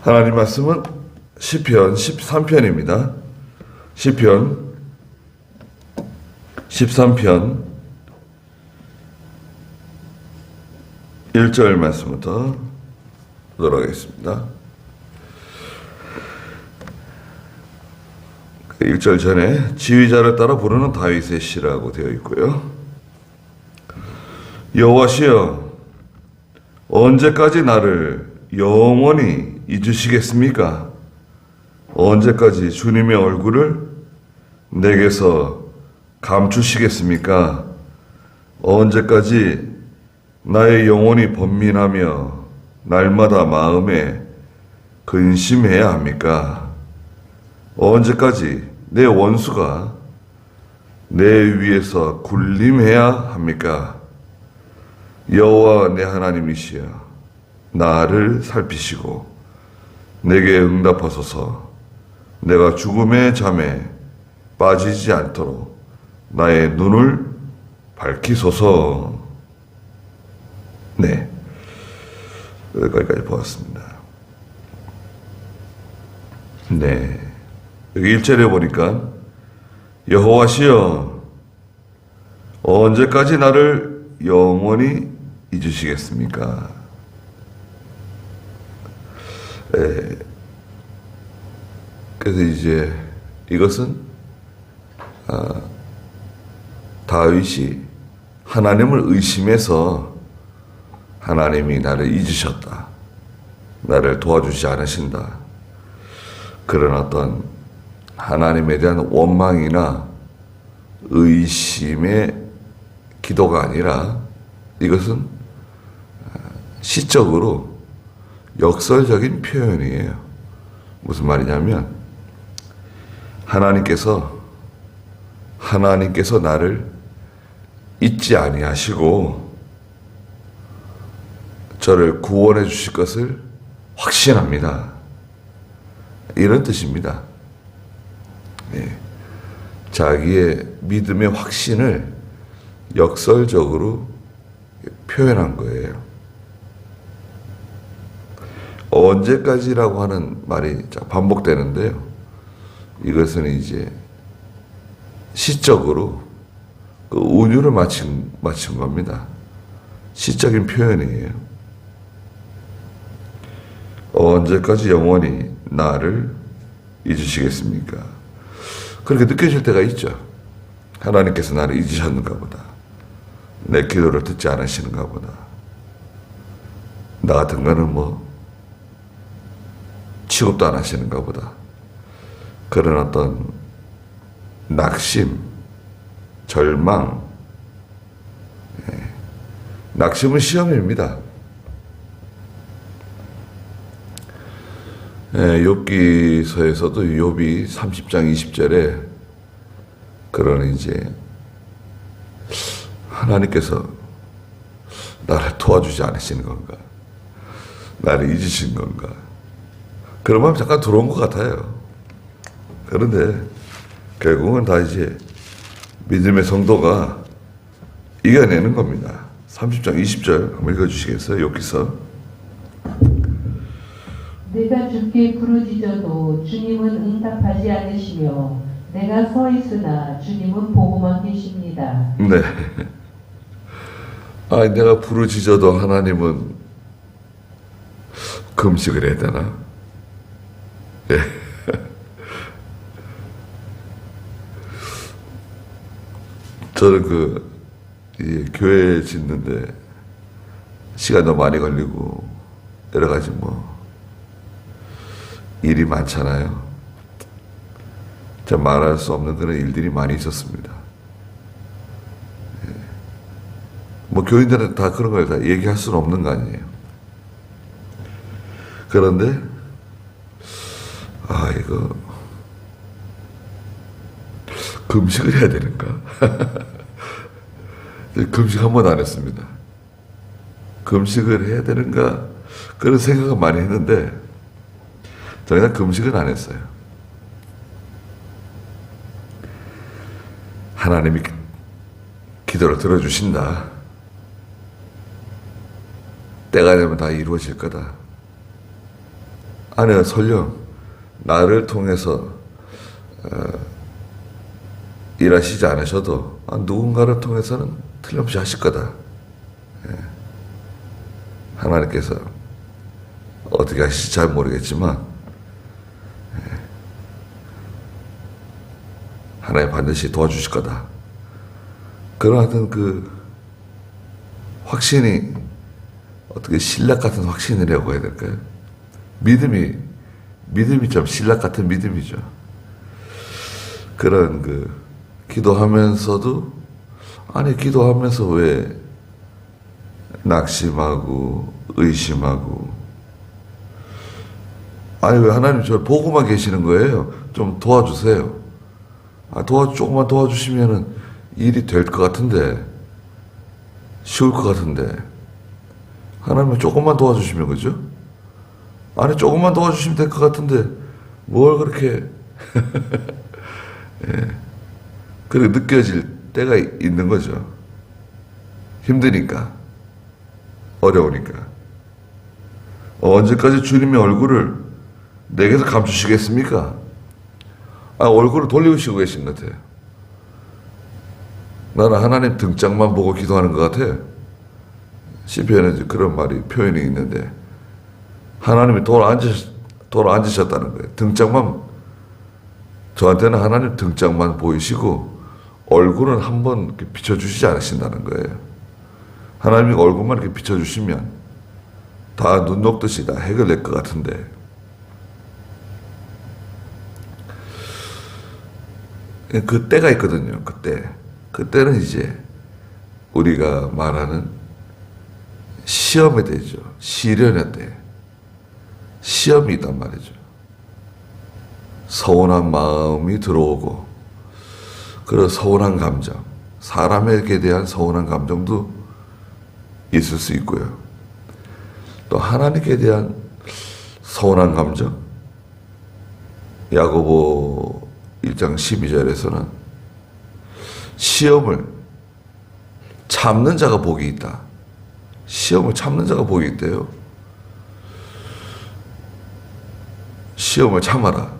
하나님 말씀은 시편 13편입니다. 시편 13편 1절 말씀부터 보도록 하겠습니다. 1절 전에 지휘자를 따라 부르는 다윗의 시라고 되어 있고요. 여호와시여, 언제까지 나를 영원히 잊으시겠습니까? 언제까지 주님의 얼굴을 내게서 감추시겠습니까? 언제까지 나의 영혼이 번민하며 날마다 마음에 근심해야 합니까? 언제까지 내 원수가 내 위에서 군림해야 합니까? 여호와 내 하나님이시여, 나를 살피시고 내게 응답하소서. 내가 죽음의 잠에 빠지지 않도록 나의 눈을 밝히소서. 네, 여기까지 보았습니다. 네, 여기 1절에 보니까 여호와시여, 언제까지 나를 영원히 잊으시겠습니까? 그래서 이제 이것은 다윗이 하나님을 의심해서 하나님이 나를 잊으셨다, 나를 도와주지 않으신다, 그런 어떤 하나님에 대한 원망이나 의심의 기도가 아니라 이것은 시적으로 역설적인 표현이에요. 무슨 말이냐면 하나님께서 나를 잊지 아니하시고 저를 구원해 주실 것을 확신합니다, 이런 뜻입니다. 네. 자기의 믿음의 확신을 역설적으로 표현한 거예요. 언제까지라고 하는 말이 반복되는데요, 이것은 이제 시적으로 그 운율을 맞춘 겁니다. 시적인 표현이에요. 언제까지 영원히 나를 잊으시겠습니까? 그렇게 느껴질 때가 있죠. 하나님께서 나를 잊으셨는가 보다, 내 기도를 듣지 않으시는가 보다, 나 같은 거는 취급도 안 하시는가 보다, 그런 어떤 낙심, 절망. 낙심은 시험입니다. 욥기서에서도 욥이 30장 20절에 그런 이제 하나님께서 나를 도와주지 않으시는 건가, 나를 잊으신 건가, 그런 마음이 잠깐 들어온 것 같아요. 그런데 결국은 다 이제 믿음의 성도가 이겨내는 겁니다. 30장 20절 한번 읽어주시겠어요? 욥기서. 내가 주께 부르짖어도 주님은 응답하지 않으시며 내가 서 있으나 주님은 보고만 계십니다. 네. 내가 부르짖어도 하나님은 금식을 해야 되나? 네. 저는 교회 짓는데 시간도 많이 걸리고 여러 가지 일이 많잖아요. 말할 수 없는 그런 일들이 많이 있었습니다. 교인들은 다 그런 걸 다 얘기할 수는 없는 거 아니에요. 그런데 이거 금식을 해야 되는가? 금식 한 번도 안 했습니다. 금식을 해야 되는가? 그런 생각을 많이 했는데 더 이상 금식은 안 했어요. 하나님이 기도를 들어주신다. 때가 되면 다 이루어질 거다. 아내가 설령 나를 통해서 일하시지 않으셔도 누군가를 통해서는 틀림없이 하실 거다. 하나님께서 어떻게 하실지 잘 모르겠지만 하나님 반드시 도와주실 거다. 그런 어떤 그 확신이 어떻게 신락 같은 확신이라고 해야 될까요? 믿음이 좀 신락 같은 믿음이죠. 그런 그 기도하면서도 기도하면서 왜 낙심하고 의심하고 왜 하나님 저를 보고만 계시는 거예요? 좀 도와주세요. 조금만 도와주시면은 일이 될 것 같은데 쉬울 것 같은데 하나님은 조금만 도와주시면 그죠? 조금만 도와주시면 될 것 같은데 뭘 그렇게 그렇게 느껴질 때가 있는 거죠. 힘드니까 어려우니까 언제까지 주님의 얼굴을 내게서 감추시겠습니까? 얼굴을 돌리시고 계신 것 같아요. 나는 하나님 등짝만 보고 기도하는 것 같아. 시편에 그런 표현이 있는데 하나님이 돌아 앉으셨다는 거예요. 등짝만 저한테는 하나님 등짝만 보이시고 얼굴은 한번 이렇게 비춰주시지 않으신다는 거예요. 하나님이 얼굴만 이렇게 비춰주시면 다 눈 녹듯이 다 해결될 것 같은데 그 때가 있거든요. 그때는 이제 우리가 말하는 시험의 때죠. 시련의 때. 시험이 있단 말이죠. 서운한 마음이 들어오고 그런 서운한 감정, 사람에게 대한 서운한 감정도 있을 수 있고요. 또 하나님께 대한 서운한 감정. 야고보 1장 12절에서는 시험을 참는 자가 복이 있다. 시험을 참는 자가 복이 있대요. 시험을 참아라.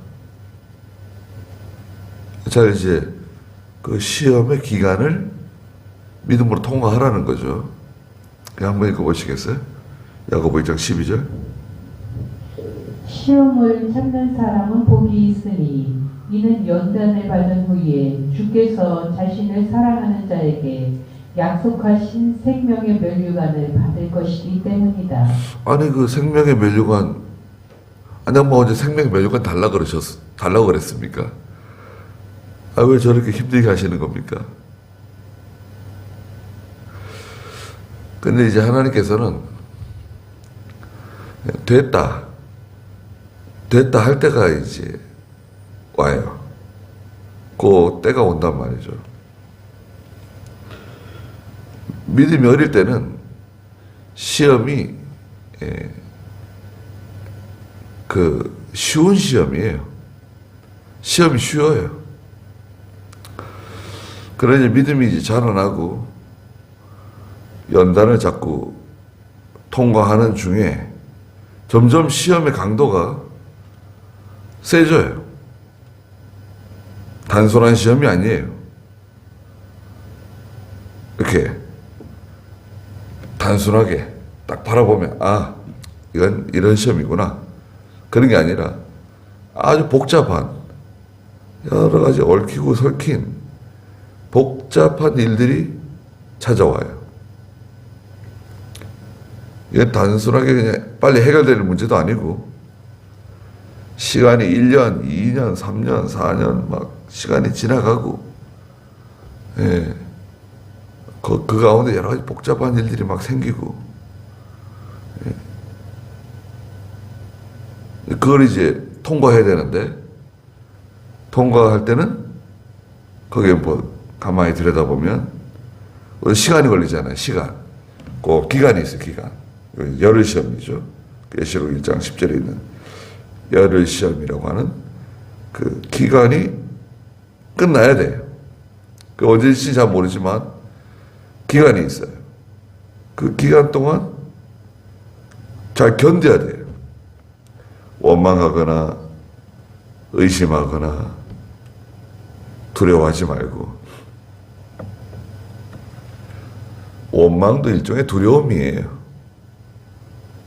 자, 이제 그 시험의 기간을 믿음으로 통과하라는 거죠. 한번 읽어보시겠어요? 야고보 1장 12절. 시험을 참는 사람은 복이 있으니 이는 연단을 받은 후에 주께서 자신을 사랑하는 자에게 약속하신 생명의 면류관을 받을 것이기 때문이다. 그 생명의 면류관, 언제 생명의 면류관 달라고 그랬습니까? 왜 저렇게 힘들게 하시는 겁니까? 근데 이제 하나님께서는 됐다 할 때가 이제 와요. 그 때가 온단 말이죠. 믿음이 어릴 때는 시험이 쉬운 시험이에요. 시험이 쉬워요. 그러니 믿음이 이제 자라나고 연단을 자꾸 통과하는 중에 점점 시험의 강도가 세져요. 단순한 시험이 아니에요. 이렇게 단순하게 딱 바라보면 이건 이런 시험이구나. 그런 게 아니라 아주 복잡한 여러 가지 얽히고 설킨 복잡한 일들이 찾아와요. 이게 단순하게 그냥 빨리 해결되는 문제도 아니고 시간이 1년, 2년, 3년, 4년 막 시간이 지나가고 그 가운데 여러 가지 복잡한 일들이 막 생기고 그걸 이제 통과해야 되는데 통과할 때는 거기에 가만히 들여다보면 시간이 걸리잖아요. 시간. 그 기간이 있어요. 기간. 열흘 시험이죠. 계시록 1장 10절에 있는 열흘 시험이라고 하는 그 기간이 끝나야 돼요. 그 언제인지 잘 모르지만 기간이 있어요. 그 기간 동안 잘 견뎌야 돼요. 원망하거나 의심하거나 두려워하지 말고, 원망도 일종의 두려움이에요.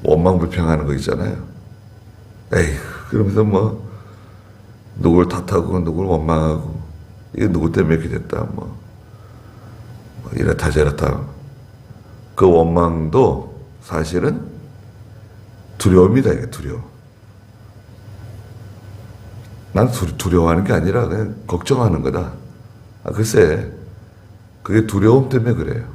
원망 불평하는 거 있잖아요. 에이, 그러면서 뭐 누굴 탓하고 누굴 원망하고, 이게 누구 때문에 이렇게 됐다, 뭐 이렇다 저렇다. 그 원망도 사실은 두려움이다. 이게 두려움. 난 두려워하는 게 아니라 그냥 걱정하는 거다. 글쎄, 그게 두려움 때문에 그래요.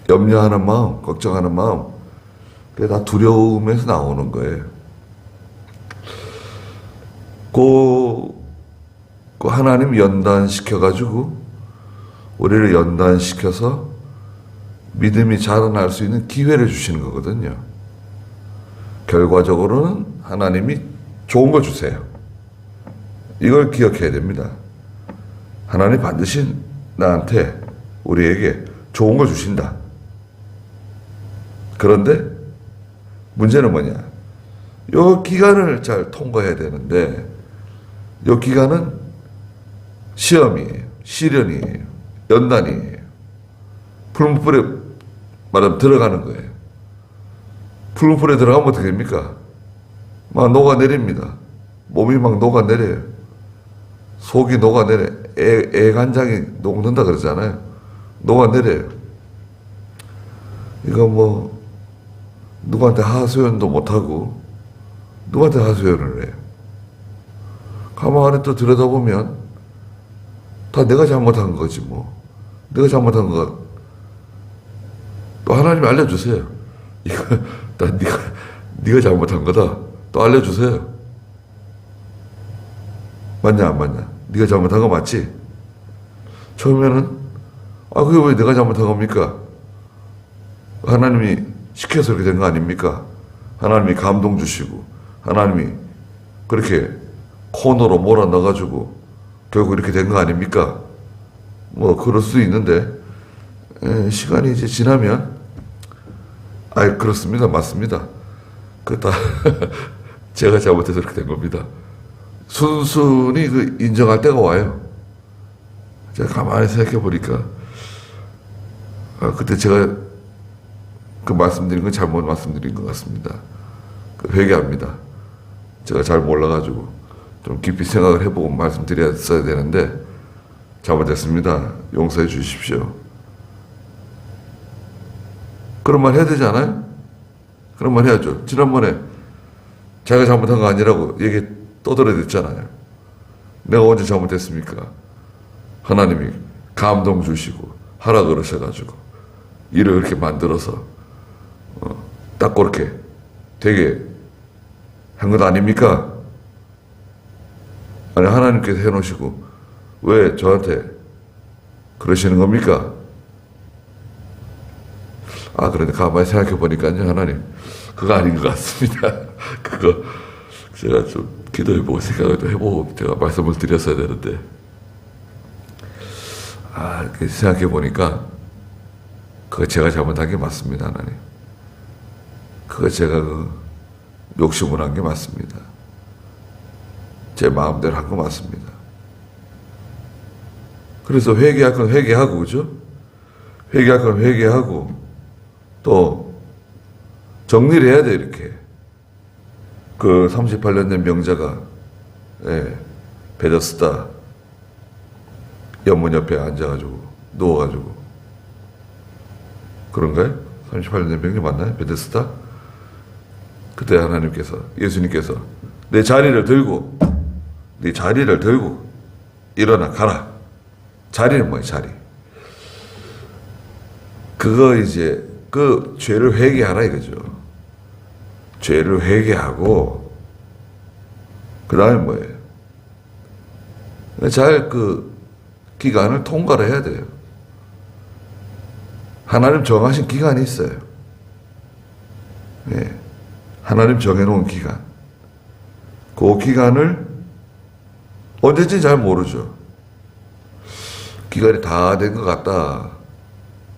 염려하는 마음, 걱정하는 마음, 그게 다 두려움에서 나오는 거예요. 그 하나님 연단시켜가지고, 우리를 연단시켜서 믿음이 자라날 수 있는 기회를 주시는 거거든요. 결과적으로는 하나님이 좋은 거 주세요. 이걸 기억해야 됩니다. 하나님 반드시 나한테, 우리에게 좋은 걸 주신다. 그런데 문제는 뭐냐? 요 기간을 잘 통과해야 되는데, 요 기간은 시험이에요. 시련이에요. 연단이에요. 풀무불에 말하면 들어가는 거예요. 풀무불에 들어가면 어떻게 됩니까? 막 녹아내립니다. 몸이 막 녹아내려요. 속이 녹아내려. 애간장이 녹는다 그러잖아요. 녹아내려요. 이거 뭐 누구한테 하소연도 못하고 누구한테 하소연을 해요. 가만히 또 들여다보면 다 내가 잘못한 거지 뭐. 내가 잘못한 거 또 하나님이 알려주세요. 이거 다 네가 잘못한 거다. 또 알려주세요. 맞냐 안 맞냐? 네가 잘못한 거 맞지? 처음에는 그게 왜 내가 잘못한 겁니까? 하나님이 시켜서 이렇게 된 거 아닙니까? 하나님이 감동 주시고 하나님이 그렇게 코너로 몰아넣어가지고 결국 이렇게 된 거 아닙니까? 뭐 그럴 수도 있는데 시간이 이제 지나면 그렇습니다. 맞습니다. 그 다 제가 잘못해서 이렇게 된 겁니다. 순순히 그 인정할 때가 와요. 제가 가만히 생각해 보니까 그때 제가 그 말씀드린 건 잘못 말씀드린 것 같습니다. 회개합니다. 제가 잘 몰라가지고 좀 깊이 생각을 해보고 말씀드렸어야 되는데 잘못했습니다. 용서해 주십시오. 그런 말 해야 되지 않아요? 그런 말 해야죠. 지난번에 자기가 잘못한 거 아니라고 얘기 떠들어댔잖아요. 내가 언제 잘못했습니까? 하나님이 감동 주시고 하라 그러셔가지고 일을 그렇게 만들어서 딱 그렇게 되게 한 것 아닙니까? 아니 하나님께서 해놓으시고 왜 저한테 그러시는 겁니까? 그런데 가만히 생각해 보니까요, 하나님 그거 아닌 것 같습니다. 그거 제가 좀 기도해보고 생각을 좀 해보고 제가 말씀을 드렸어야 되는데 이렇게 생각해 보니까 그거 제가 잘못한 게 맞습니다. 하나님 그거 제가 욕심을 한 게 맞습니다. 제 마음대로 한 거 맞습니다. 그래서 회개할 건 회개하고, 그죠? 회개할 건 회개하고, 또, 정리를 해야 돼, 이렇게. 그 38년 된 명자가, 베데스다 연문 옆에 앉아가지고, 누워가지고. 그런가요? 38년 된 명자 맞나요? 베데스다? 그때 하나님께서, 예수님께서, 내 자리를 들고 일어나 가라. 자리는 뭐예요, 자리? 그거 이제 그 죄를 회개하라 이거죠. 죄를 회개하고 그 다음에 뭐예요? 잘 그 기간을 통과를 해야 돼요. 하나님 정하신 기간이 있어요. 하나님 정해놓은 기간. 그 기간을 언제인지 잘 모르죠. 기간이 다 된 것 같다.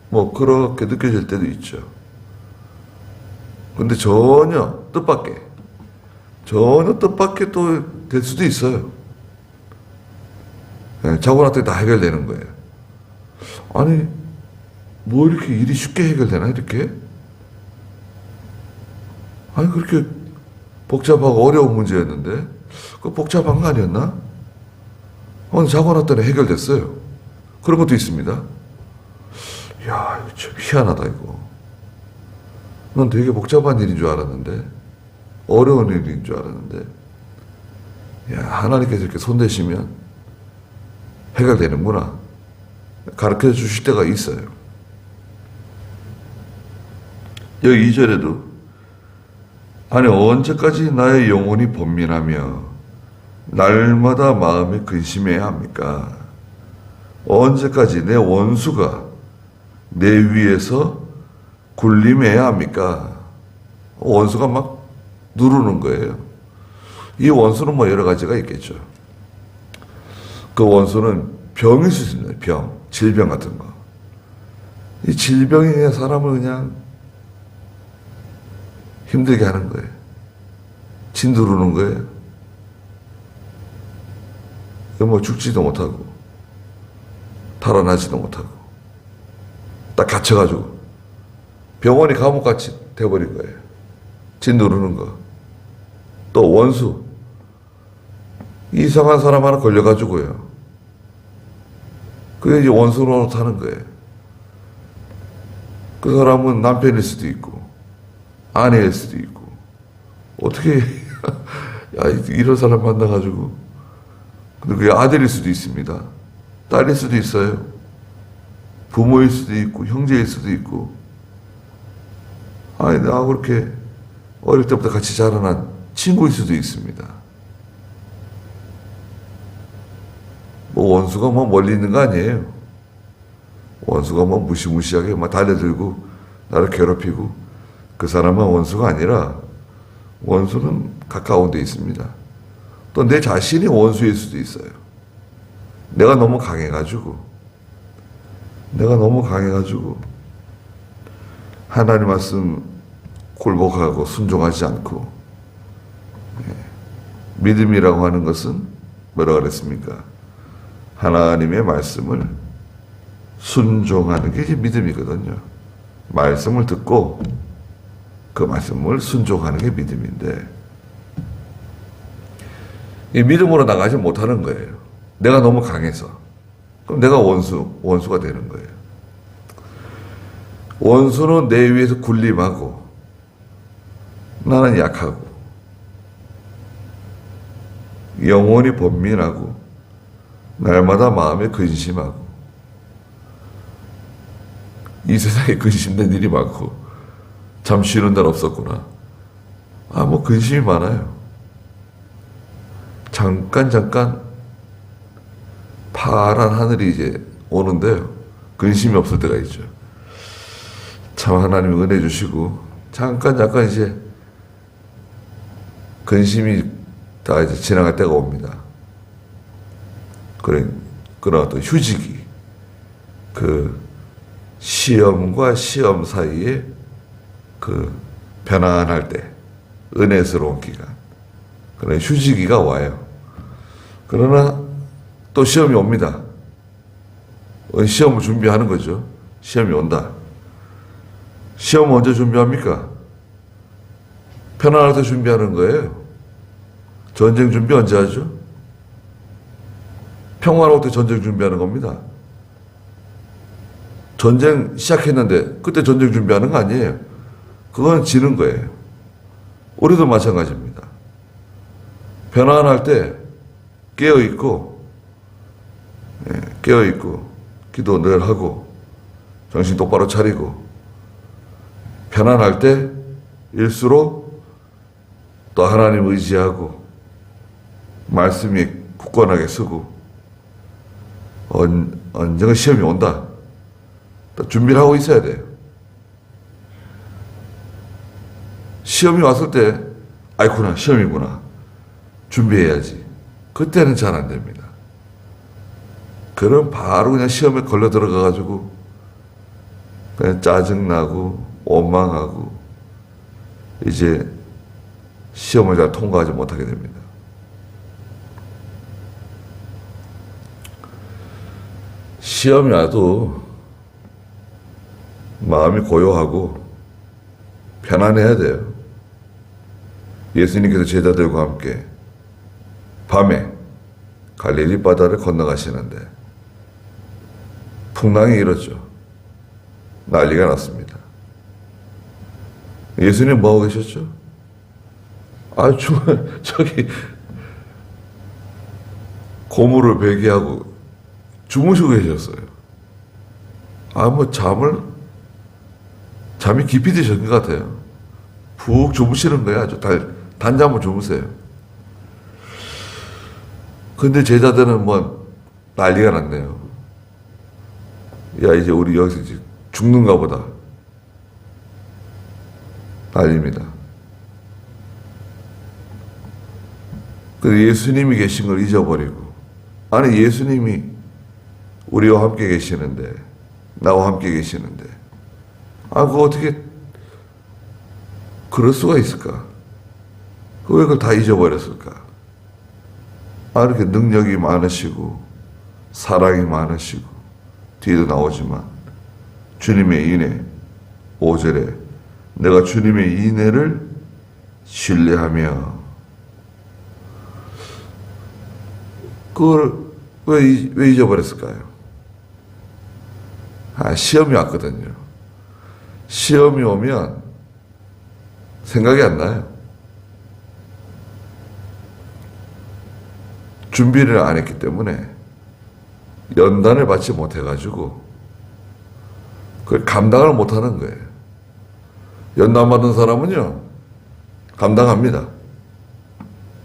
뭐 그렇게 느껴질 때도 있죠. 근데 전혀 뜻밖의 또 될 수도 있어요. 예, 자고 났더니 다 해결되는 거예요. 아니, 뭐 이렇게 일이 쉽게 해결되나, 이렇게? 아니, 그렇게 복잡하고 어려운 문제였는데, 그 복잡한 거 아니었나? 오늘 자고 났더니 해결됐어요. 그런 것도 있습니다. 야, 이거 참 희한하다, 이거. 난 되게 복잡한 일인 줄 알았는데, 어려운 일인 줄 알았는데, 야, 하나님께서 이렇게 손대시면 해결되는구나. 가르쳐 주실 때가 있어요. 여기 2절에도, 아니, 언제까지 나의 영혼이 번민하며, 날마다 마음이 근심해야 합니까? 언제까지 내 원수가 내 위에서 군림해야 합니까? 원수가 막 누르는 거예요. 이 원수는 뭐 여러 가지가 있겠죠. 그 원수는 병일 수 있습니다. 병, 질병 같은 거. 이 질병이 그냥 사람을 그냥 힘들게 하는 거예요. 짓누르는 거예요. 뭐 죽지도 못하고 달아나지도 못하고 딱 갇혀가지고 병원이 감옥같이 돼버린 거예요. 짓누르는 거. 또 원수, 이상한 사람 하나 걸려가지고요. 그게 이제 원수로 타는 거예요. 그 사람은 남편일 수도 있고 아내일 수도 있고 어떻게 야, 이런 사람 만나가지고. 근데 그게 아들일 수도 있습니다. 딸일 수도 있어요. 부모일 수도 있고 형제일 수도 있고. 아니, 나하고 그렇게 어릴 때부터 같이 자라난 친구일 수도 있습니다. 뭐 원수가 뭐 멀리 있는 거 아니에요. 원수가 뭐 무시무시하게 막 달려들고 나를 괴롭히고, 그 사람은 원수가 아니라 원수는 가까운 데 있습니다. 또 내 자신이 원수일 수도 있어요. 내가 너무 강해가지고 하나님 말씀 굴복하고 순종하지 않고. 믿음이라고 하는 것은 뭐라 그랬습니까? 하나님의 말씀을 순종하는 게 이제 믿음이거든요. 말씀을 듣고 그 말씀을 순종하는 게 믿음인데, 이 믿음으로 나가지 못하는 거예요. 내가 너무 강해서. 그럼 내가 원수가 되는 거예요. 원수는 내 위에서 군림하고 나는 약하고 영혼이 번민하고 날마다 마음에 근심하고. 이 세상에 근심된 일이 많고 잠 쉬는 날 없었구나. 뭐 근심이 많아요. 잠깐 파란 하늘이 이제 오는데요, 근심이 없을 때가 있죠. 참 하나님이 은혜 주시고 잠깐 이제 근심이 다 이제 지나갈 때가 옵니다. 그러나 어떤 휴직이, 그 시험과 시험 사이에 그 편안할 때, 은혜스러운 기간, 그런 휴지기가 와요. 그러나 또 시험이 옵니다. 시험을 준비하는 거죠. 시험이 온다. 시험 언제 준비합니까? 편안할 때 준비하는 거예요. 전쟁 준비 언제 하죠? 평화로울 때 전쟁 준비하는 겁니다. 전쟁 시작했는데 그때 전쟁 준비하는 거 아니에요. 그건 지는 거예요. 우리도 마찬가지입니다. 편안할 때 깨어있고 기도 늘 하고 정신 똑바로 차리고, 편안할 때일수록 또 하나님 의지하고 말씀이 굳건하게 쓰고, 언젠가 시험이 온다. 또 준비를 하고 있어야 돼요. 시험이 왔을 때 아이쿠나 시험이구나 준비해야지. 그때는 잘 안 됩니다. 그럼 바로 그냥 시험에 걸려 들어가가지고 그냥 짜증나고 원망하고 이제 시험을 잘 통과하지 못하게 됩니다. 시험이 와도 마음이 고요하고 편안해야 돼요. 예수님께서 제자들과 함께 밤에 갈릴리 바다를 건너가시는데 풍랑이 일었죠. 난리가 났습니다. 예수님 뭐하고 계셨죠? 저기 고무를 베개하고 주무시고 계셨어요. 잠이 깊이 드신 것 같아요. 푹 주무시는 거예요. 아주 단잠을 주무세요. 근데 제자들은 난리가 났네요. 야, 이제 우리 여기서 이제 죽는가 보다. 난립니다. 근데 예수님이 계신 걸 잊어버리고, 아니, 예수님이 우리와 함께 계시는데, 나와 함께 계시는데, 그거 어떻게 그럴 수가 있을까? 왜 그걸 다 잊어버렸을까? 이렇게 능력이 많으시고 사랑이 많으시고 뒤에도 나오지만 주님의 인애 5절에 내가 주님의 인애를 신뢰하며 그걸 왜 잊어버렸을까요? 시험이 왔거든요. 시험이 오면 생각이 안 나요. 준비를 안 했기 때문에 연단을 받지 못해가지고 그걸 감당을 못하는 거예요. 연단 받은 사람은요 감당합니다.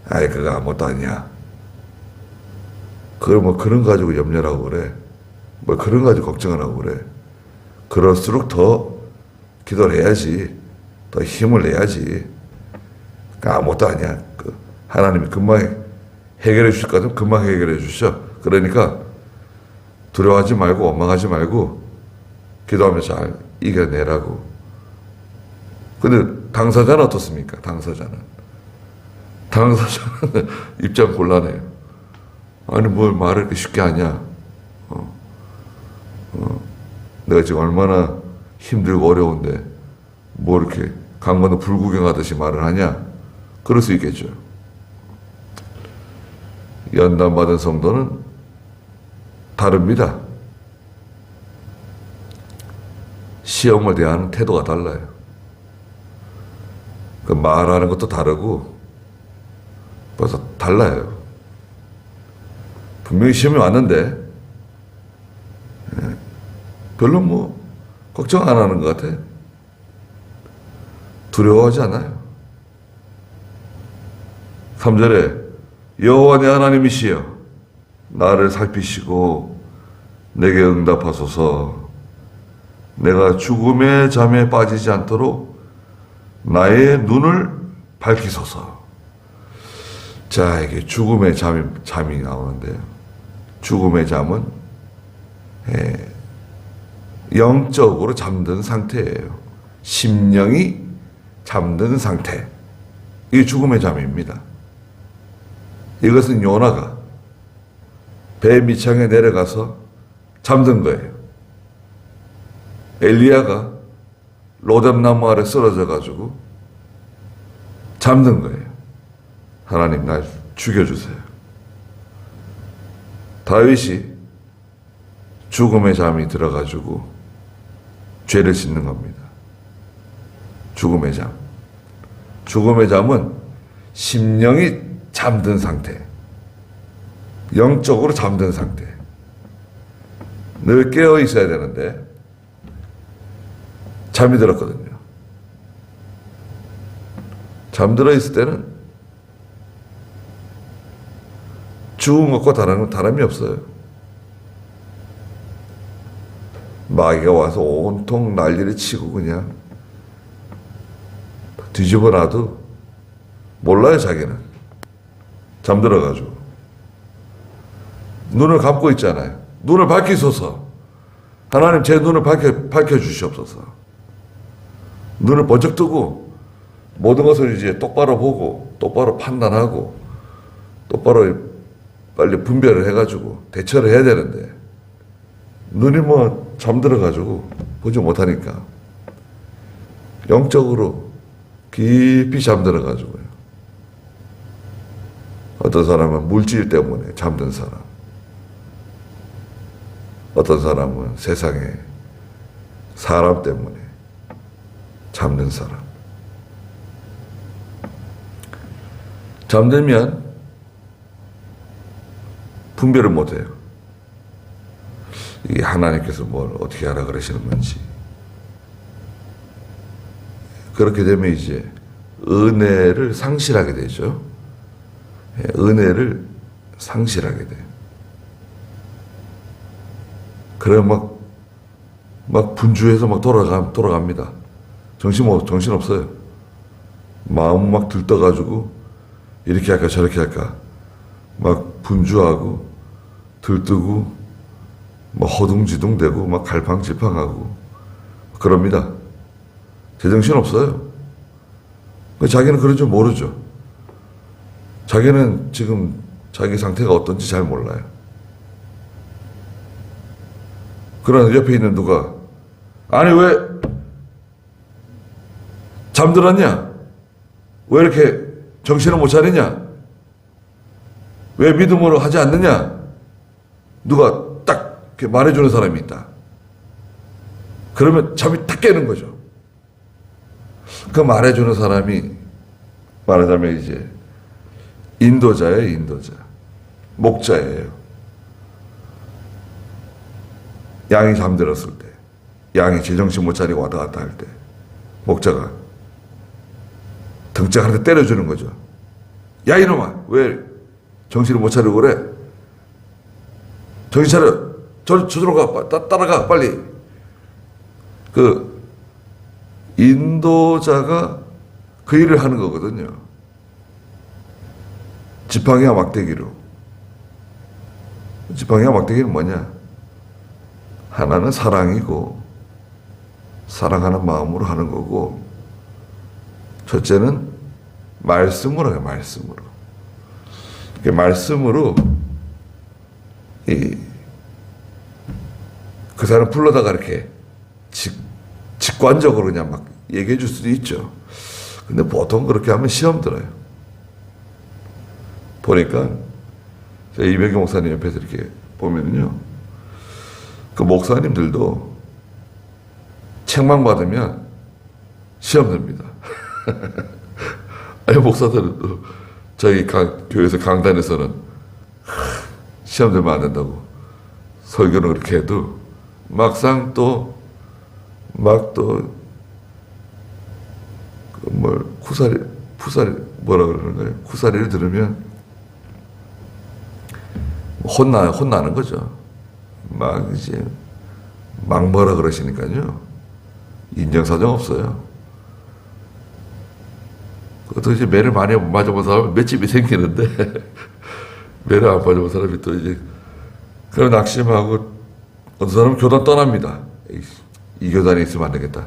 그거 아무것도 아니야. 그걸 그런 거 가지고 염려하고 그래. 그런 거 가지고 걱정을 하고 그래. 그럴수록 더 기도를 해야지. 더 힘을 내야지. 아무것도 아니야. 하나님이 금방 해결해 주실 것 같으면 금방 해결해 주셔. 그러니까 두려워하지 말고 원망하지 말고 기도하며 잘 이겨내라고. 근데 당사자는 어떻습니까? 당사자는 입장 곤란해요. 아니 뭘 말을 이렇게 쉽게 하냐. 내가 지금 얼마나 힘들고 어려운데 뭐 이렇게 강 건너 불구경하듯이 말을 하냐. 그럴 수 있겠죠. 연단받은 성도는 다릅니다. 시험을 대하는 태도가 달라요. 말하는 것도 다르고 벌써 달라요. 분명히 시험이 왔는데 별로 걱정 안 하는 것 같아. 두려워하지 않아요. 3절에 여호와 내 하나님이시여 나를 살피시고 내게 응답하소서. 내가 죽음의 잠에 빠지지 않도록 나의 눈을 밝히소서. 자, 이게 죽음의 잠이 나오는데요. 죽음의 잠은 영적으로 잠든 상태예요. 심령이 잠든 상태. 이게 죽음의 잠입니다. 이것은 요나가 배 밑창에 내려가서 잠든 거예요. 엘리야가 로뎀나무 아래 쓰러져 가지고 잠든 거예요. 하나님 날 죽여주세요. 다윗이 죽음의 잠이 들어가지고 죄를 짓는 겁니다. 죽음의 잠. 죽음의 잠은 심령이 잠든 상태. 영적으로 잠든 상태. 늘 깨어 있어야 되는데 잠이 들었거든요. 잠들어 있을 때는 죽은 것과 다름이 없어요. 마귀가 와서 온통 난리를 치고 그냥 뒤집어 놔도 몰라요. 자기는 잠들어가지고 눈을 감고 있잖아요. 눈을 밝히소서. 하나님 제 눈을 밝혀주시옵소서. 눈을 번쩍 뜨고 모든 것을 이제 똑바로 보고 똑바로 판단하고 똑바로 빨리 분별을 해가지고 대처를 해야 되는데 눈이 뭐 잠들어가지고 보지 못하니까 영적으로 깊이 잠들어가지고요. 어떤 사람은 물질 때문에 잠든 사람, 어떤 사람은 세상에 사람 때문에 잠든 사람. 잠들면 분별을 못해요. 이게 하나님께서 뭘 어떻게 하라 그러시는 건지. 그렇게 되면 이제 은혜를 상실하게 되죠. 은혜를 상실하게 돼요. 그래 막 분주해서 막 돌아갑니다. 정신 없어요. 마음 막 들떠가지고 이렇게 할까 저렇게 할까 막 분주하고 들뜨고 막 허둥지둥대고 막 갈팡질팡하고 그럽니다. 제정신 없어요. 자기는 그런 줄 모르죠. 자기는 지금 자기 상태가 어떤지 잘 몰라요. 그러나 옆에 있는 누가 아니 왜 잠들었냐? 왜 이렇게 정신을 못 차리냐? 왜 믿음으로 하지 않느냐? 누가 딱 이렇게 말해주는 사람이 있다. 그러면 잠이 탁 깨는 거죠. 그 말해주는 사람이 말하자면 이제 인도자예요, 인도자. 목자예요. 양이 잠들었을 때, 양이 제정신 못 차리고 왔다 갔다 할 때, 목자가 등짝한테 때려주는 거죠. 야, 이놈아, 왜 정신을 못 차리고 그래? 정신 차려. 저쪽으로 가, 따라가, 빨리. 그, 인도자가 그 일을 하는 거거든요. 지팡이와 막대기로. 지팡이와 막대기는 뭐냐? 하나는 사랑이고, 사랑하는 마음으로 하는 거고, 첫째는 말씀으로 해요, 말씀으로. 말씀으로, 그 사람 불러다가 이렇게 직관적으로 그냥 막 얘기해 줄 수도 있죠. 근데 보통 그렇게 하면 시험 들어요. 보니까, 제가 이백영 목사님 옆에서 이렇게 보면요. 그 목사님들도 책망 받으면 시험 듭니다. 아니, 목사들은 저희 교회에서 강단에서는 시험 들면 안 된다고 설교는 그렇게 해도 막상 또 푸사리 뭐라 그러는 거예요? 쿠사리를 들으면 혼나는 거죠. 막 이제 막 뭐라 그러시니까요. 인정사정 없어요. 그것도 이제 매를 많이 맞아본 사람은 맷집이 생기는데 매를 안 맞아본 사람이 또 이제 그런 낙심하고 어떤 사람은 교단 떠납니다. 이 교단에 있으면 안 되겠다.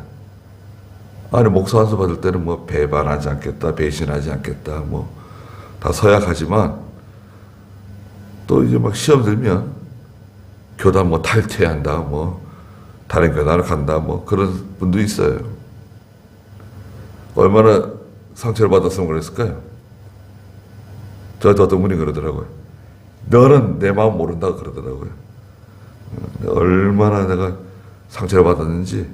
아니, 목사 안수 받을 때는 뭐 배반하지 않겠다, 배신하지 않겠다, 뭐 다 서약하지만 또 이제 막 시험 들면 교단 뭐 탈퇴한다, 뭐 다른 교단을 간다, 뭐 그런 분도 있어요. 얼마나 상처를 받았으면 그랬을까요? 저한테 어떤 분이 그러더라고요. 너는 내 마음 모른다고 그러더라고요. 얼마나 내가 상처를 받았는지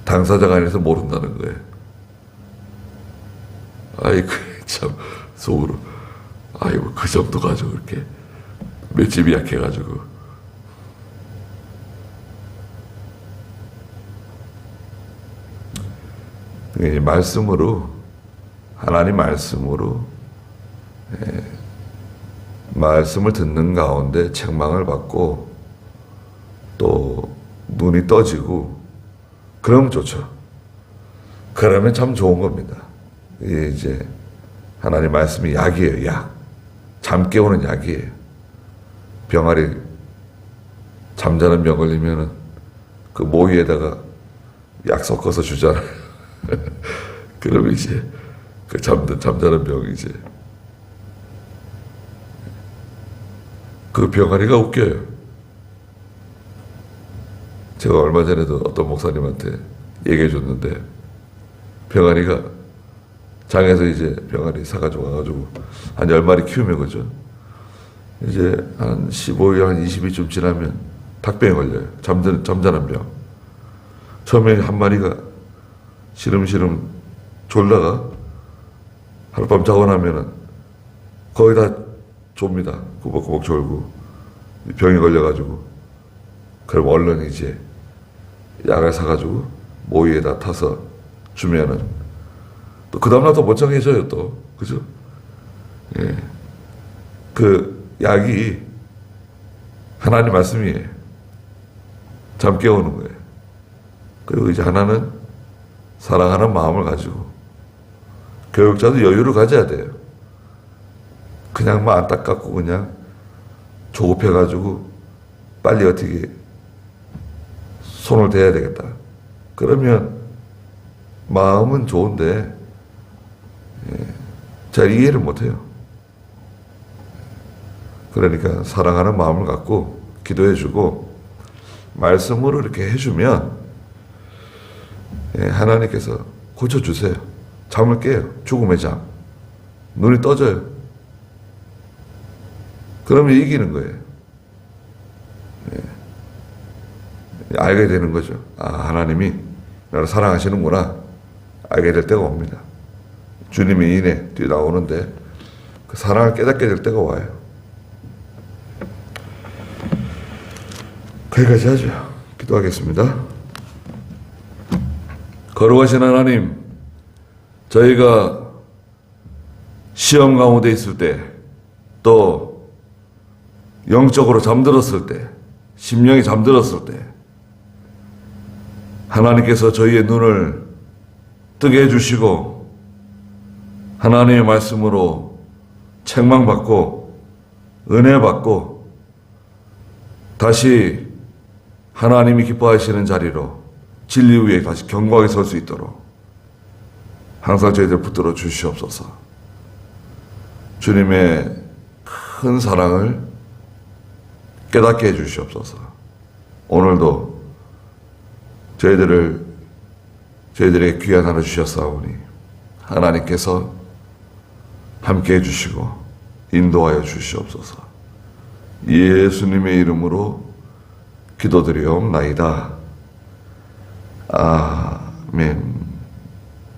당사자가 아니라서 모른다는 거예요. 아이고, 참 속으로 아이고, 그 정도 가지고 그렇게 맷집이 약해가지고. 말씀으로, 하나님 말씀으로, 말씀을 듣는 가운데 책망을 받고 또 눈이 떠지고 그러면 좋죠. 그러면 참 좋은 겁니다. 이게 이제 하나님 말씀이 약이에요, 약. 잠 깨우는 약이에요. 병아리 잠자는 병 걸리면은 그 모이에다가 약 섞어서 주잖아요. 그러면 이제 그 잠자는 병이 이제 그 병아리가 웃겨요. 제가 얼마 전에도 어떤 목사님한테 얘기해 줬는데 병아리가 장에서 이제 병아리 사가지고 와가지고 한 10마리 키우면 그죠. 이제 한 15일, 한 20일쯤 지나면 닭병에 걸려요. 잠자는 병. 처음에 한 마리가 시름시름 졸다가 하룻밤 자고 나면은 거의 다 좁니다. 꾸벅꾸벅 졸고 병이 걸려가지고 그럼 얼른 이제 약을 사가지고 모이에다 타서 주면은 또 그 다음날 또 멀쩡해져요 또 그죠? 예. 그 약이 하나님 말씀이에요. 잠 깨우는 거예요. 그리고 이제 하나는 사랑하는 마음을 가지고 교육자도 여유를 가져야 돼요. 그냥 막 안타깝고 그냥 조급해가지고 빨리 어떻게 손을 대야 되겠다. 그러면 마음은 좋은데 잘 이해를 못해요. 그러니까 사랑하는 마음을 갖고 기도해주고 말씀으로 이렇게 해주면 하나님께서 고쳐주세요. 잠을 깨요. 죽음의 잠. 눈이 떠져요. 그러면 이기는 거예요. 알게 되는 거죠. 아, 하나님이 나를 사랑하시는구나. 알게 될 때가 옵니다. 주님이 이내 뒤나오는데 그 사랑을 깨닫게 될 때가 와요. 거기까지 하죠. 기도하겠습니다. 거룩하신 하나님, 저희가 시험 가운데 있을 때, 또 영적으로 잠들었을 때, 심령이 잠들었을 때, 하나님께서 저희의 눈을 뜨게 해주시고 하나님의 말씀으로 책망받고 은혜받고 다시 하나님이 기뻐하시는 자리로 진리 위에 다시 견고하게 설 수 있도록 항상 저희들 붙들어 주시옵소서. 주님의 큰 사랑을 깨닫게 해 주시옵소서. 오늘도 저희들에게 귀한 하나 주셨사오니 하나님께서 함께 해주시고 인도하여 주시옵소서. 예수님의 이름으로 기도드리옵나이다. 아멘.